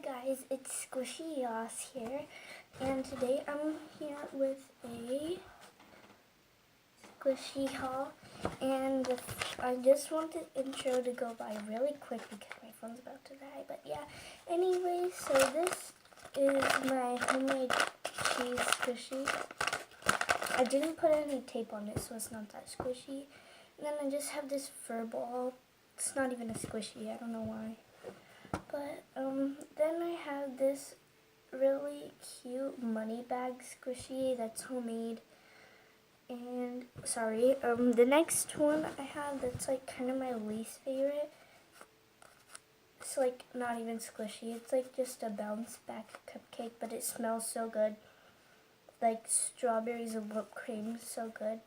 guys, it's Squishy Yasss here, and today I'm here with a squishy haul, and I just want the intro to go by really quick because my phone's about to die, but yeah, anyway, so this is my homemade cheese squishy. I didn't put any tape on it, so it's not that squishy. And then I just have this fur ball. It's not even a squishy, I don't know why. But then I have this really cute money bag squishy that's homemade. And sorry, the next one I have that's like kind of my least favorite. It's like not even squishy. It's like just a bounce back cupcake, but it smells so good. Like strawberries and whipped cream, so good.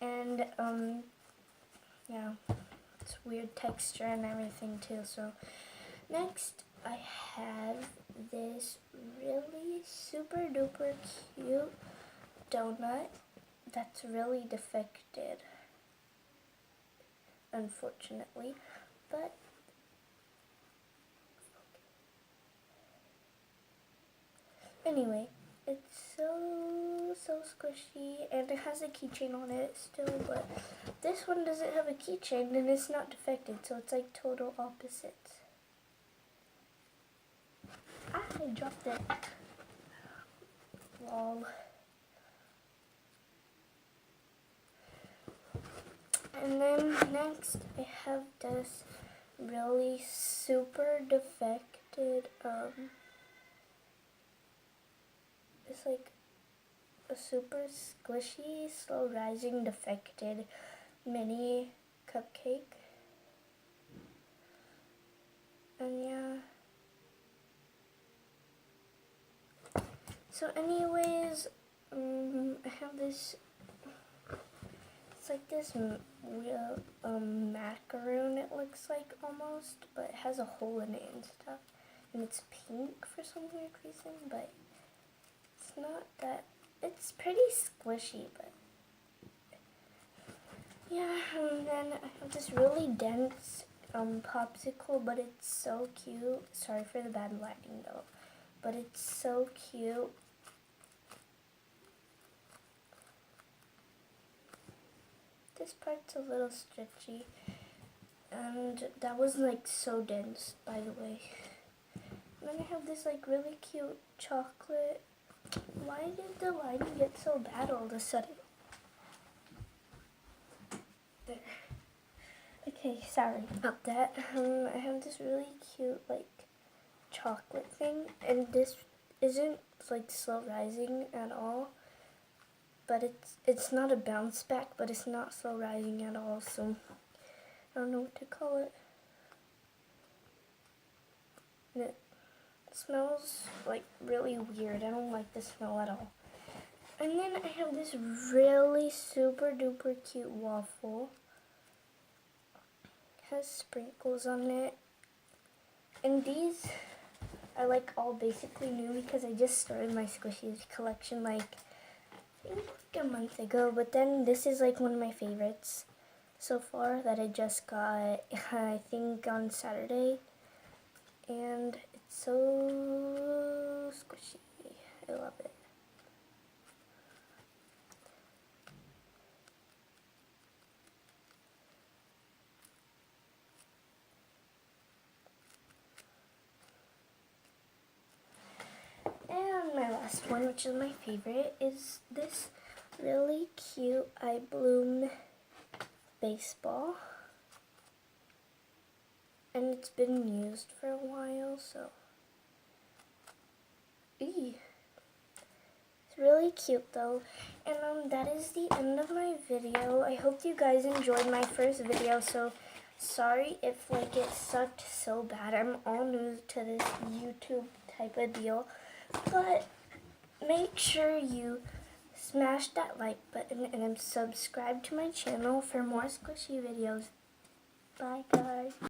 And yeah. It's weird texture and everything too. So next I have this really super duper cute donut that's really defected, unfortunately, but anyway, it's so squishy, and it has a keychain on it still, but this one doesn't have a keychain and it's not defected, so it's like total opposites. Ah, I dropped it. Lol. And then next I have this really super defected, it's like a super squishy, slow rising defected mini cupcake. And yeah. So anyways, I have this, it's like this real macaroon it looks like almost, but it has a hole in it and stuff. And it's pink for some weird reason, but it's not that. It's pretty squishy, but yeah. And then I have this really dense popsicle, but it's so cute. Sorry for the bad lighting though, but it's so cute. This part's a little stretchy, and that was like so dense, by the way. And then I have this like really cute chocolate. Why did the lighting get so bad all of a sudden? There. Okay, sorry about that. I have this really cute like chocolate thing, and this isn't like slow rising at all. But it's not a bounce back, but it's not slow rising at all. So I don't know what to call it. And it smells like really weird. I don't like the smell at all. And then I have this really super duper cute waffle. It has sprinkles on it. And these are like all basically new because I just started my squishies collection like I think a month ago. But then this is like one of my favorites so far that I just got, I think on Saturday. And it's so squishy. I love it. And my last one, which is my favorite, is this really cute I Bloom baseball. And it's been used for a while, so it's really cute though. And that is the end of my video. I hope you guys enjoyed my first video, so sorry if like it sucked so bad. I'm all new to this YouTube type of deal, but make sure you smash that like button and subscribe to my channel for more squishy videos. Bye guys.